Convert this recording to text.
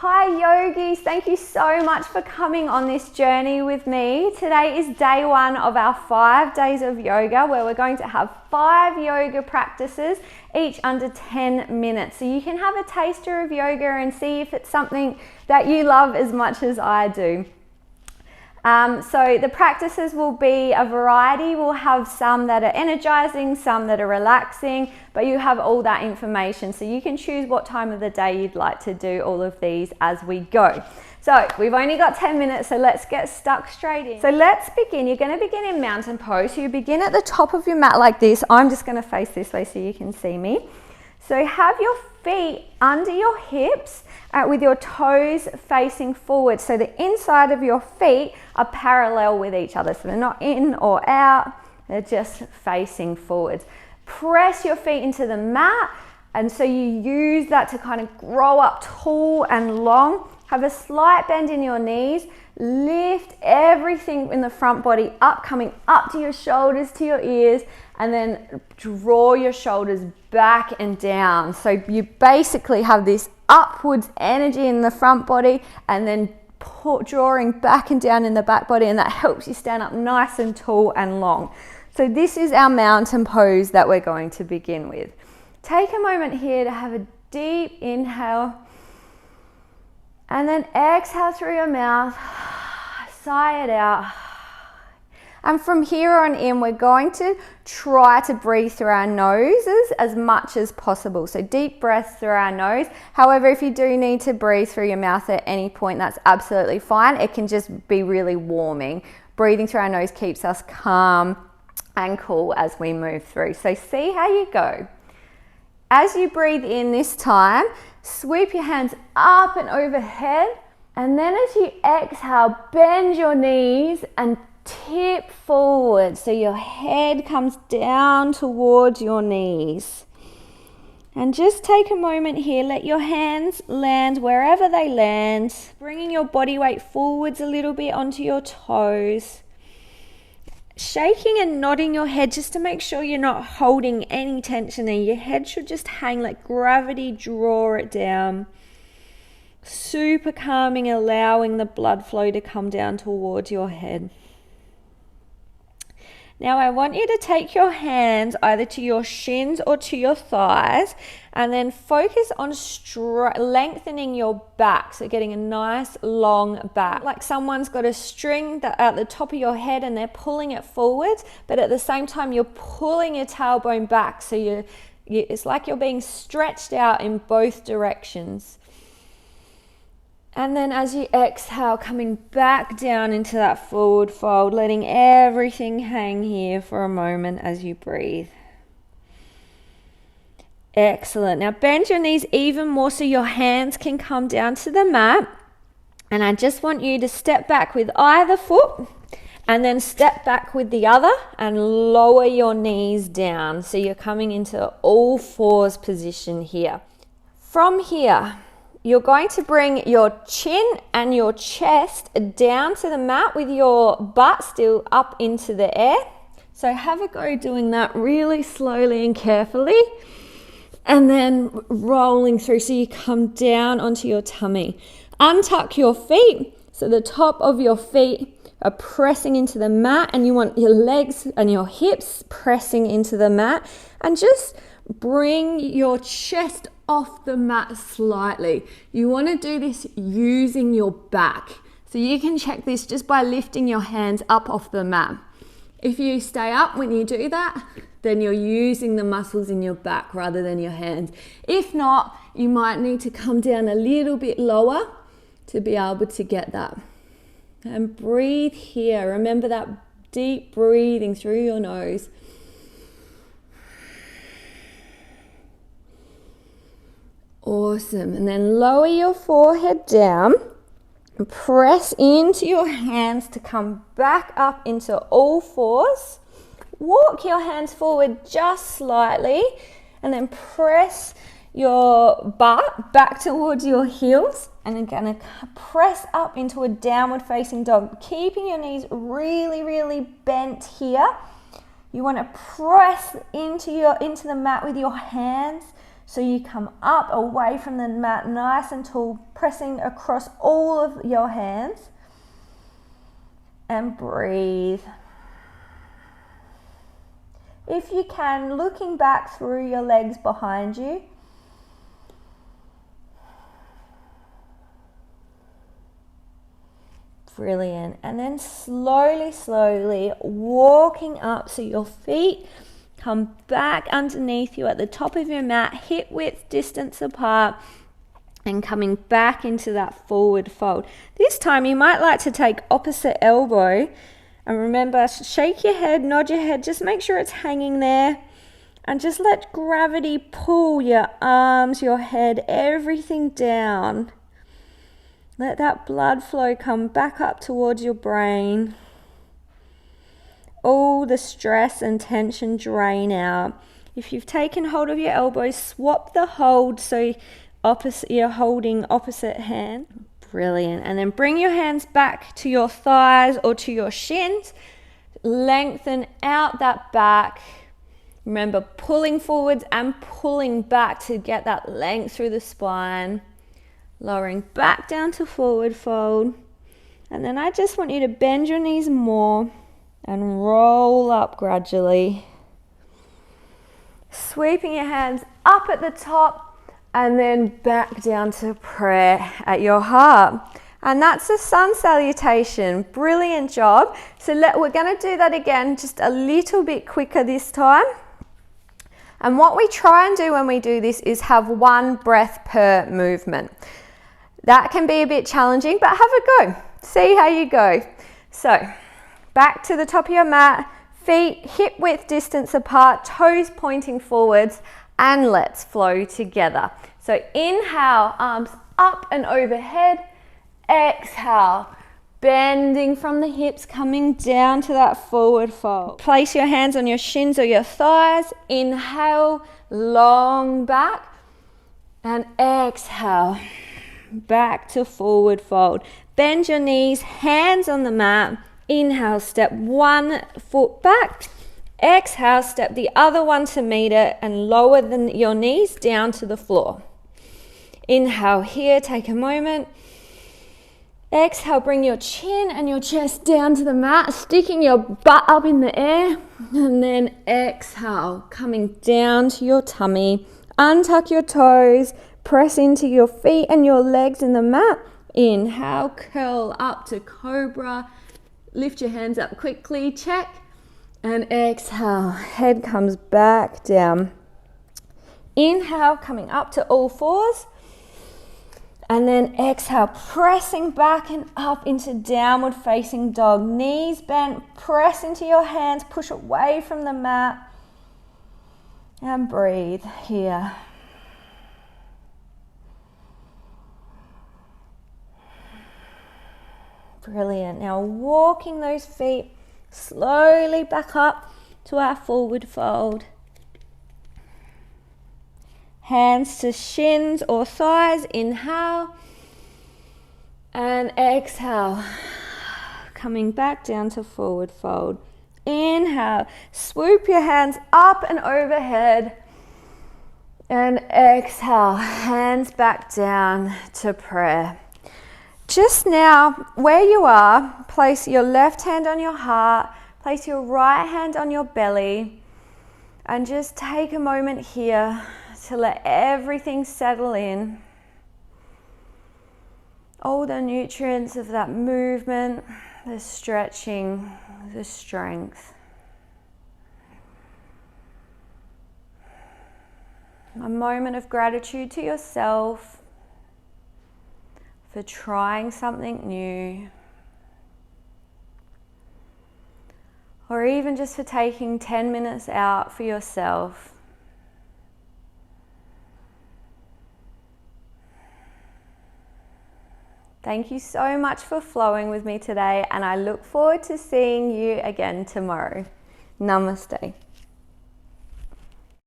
Hi yogis, thank you so much for coming on this journey with me. Today is day 1 of our 5 days of yoga where we're going to have 5 yoga practices, each under 10 minutes. So you can have a taster of yoga and see if it's something that you love as much as I do. So the practices will be a variety. We'll have some that are energizing, some that are relaxing, but you have all that information. So you can choose what time of the day you'd like to do all of these as we go. So we've only got 10 minutes, so let's get stuck straight in. So let's begin. You're going to begin in mountain pose. So you begin at the top of your mat like this. I'm just going to face this way so you can see me. So have your feet under your hips with your toes facing forward. So the inside of your feet are parallel with each other. So they're not in or out, they're just facing forwards. Press your feet into the mat, and so you use that to kind of grow up tall and long. Have a slight bend in your knees. Lift everything in the front body up, coming up to your shoulders, to your ears, and then draw your shoulders back and down. So you basically have this upwards energy in the front body and then drawing back and down in the back body, and that helps you stand up nice and tall and long. So this is our mountain pose that we're going to begin with. Take a moment here to have a deep inhale and then exhale through your mouth, sigh it out. And from here on in, we're going to try to breathe through our noses as much as possible. So deep breaths through our nose. However, if you do need to breathe through your mouth at any point, that's absolutely fine. It can just be really warming. Breathing through our nose keeps us calm and cool as we move through. So see how you go. As you breathe in this time, sweep your hands up and overhead. And then as you exhale, bend your knees and tip forward so your head comes down towards your knees. And just take a moment here, let your hands land wherever they land, bringing your body weight forwards a little bit onto your toes. Shaking and nodding your head just to make sure you're not holding any tension there. Your head should just hang, let gravity draw it down. Super calming, allowing the blood flow to come down towards your head. Now I want you to take your hands either to your shins or to your thighs and then focus on lengthening your back. So getting a nice long back. Like someone's got a string at the top of your head and they're pulling it forwards, but at the same time you're pulling your tailbone back. So it's like you're being stretched out in both directions. And then as you exhale, coming back down into that forward fold, letting everything hang here for a moment as you breathe. Excellent. Now bend your knees even more so your hands can come down to the mat. And I just want you to step back with either foot and then step back with the other and lower your knees down. So you're coming into all fours position here. From here, you're going to bring your chin and your chest down to the mat with your butt still up into the air. So have a go doing that really slowly and carefully. And then rolling through so you come down onto your tummy. Untuck your feet so the top of your feet are pressing into the mat, and you want your legs and your hips pressing into the mat. And just bring your chest off the mat slightly. You want to do this using your back. So you can check this just by lifting your hands up off the mat. If you stay up when you do that, then you're using the muscles in your back rather than your hands. If not, you might need to come down a little bit lower to be able to get that. And breathe here. Remember that deep breathing through your nose. Awesome. And then lower your forehead down and press into your hands to come back up into all fours. Walk your hands forward just slightly and then press your butt back towards your heels, and then going to press up into a downward facing dog, keeping your knees really, really bent here. You want to press into the mat with your hands So you come up away from the mat nice and tall, pressing across all of your hands. And breathe. If you can, looking back through your legs behind you. Brilliant. And then slowly walking up so your feet come back underneath you at the top of your mat, hip width distance apart, and coming back into that forward fold. This time you might like to take opposite elbow, and remember, shake your head, nod your head, just make sure it's hanging there, and just let gravity pull your arms, your head, everything down. Let that blood flow come back up towards your brain. All the stress and tension drain out. If you've taken hold of your elbows, swap the hold so you're holding opposite hand. Brilliant. And then bring your hands back to your thighs or to your shins. Lengthen out that back. Remember, pulling forwards and pulling back to get that length through the spine. Lowering back down to forward fold. And then I just want you to bend your knees more and roll up gradually. Sweeping your hands up at the top and then back down to prayer at your heart. And that's a sun salutation. Brilliant job. So we're going to do that again, just a little bit quicker this time. And what we try and do when we do this is have one breath per movement. That can be a bit challenging, but have a go. See how you go. So, back to the top of your mat, feet hip width distance apart, toes pointing forwards, and let's flow together. So inhale, arms up and overhead. Exhale, bending from the hips, coming down to that forward fold. Place your hands on your shins or your thighs. Inhale, long back, and exhale, back to forward fold. Bend your knees, hands on the mat. Inhale, step one foot back. Exhale, step the other one to meet it and lower your knees down to the floor. Inhale here, take a moment. Exhale, bring your chin and your chest down to the mat, sticking your butt up in the air. And then exhale, coming down to your tummy. Untuck your toes. Press into your feet and your legs in the mat. Inhale, curl up to cobra. Lift your hands up quickly, check. And exhale, head comes back down. Inhale, coming up to all fours. And then exhale, pressing back and up into downward facing dog. Knees bent, press into your hands, push away from the mat. And breathe here. Brilliant. Now walking those feet slowly back up to our forward fold. Hands to shins or thighs. Inhale. And exhale. Coming back down to forward fold. Inhale. Swoop your hands up and overhead. And exhale. Hands back down to prayer. Just now, where you are, place your left hand on your heart, place your right hand on your belly, and just take a moment here to let everything settle in. All the nutrients of that movement, the stretching, the strength. A moment of gratitude to yourself for trying something new, or even just for taking 10 minutes out for yourself. Thank you so much for flowing with me today, and I look forward to seeing you again tomorrow. Namaste.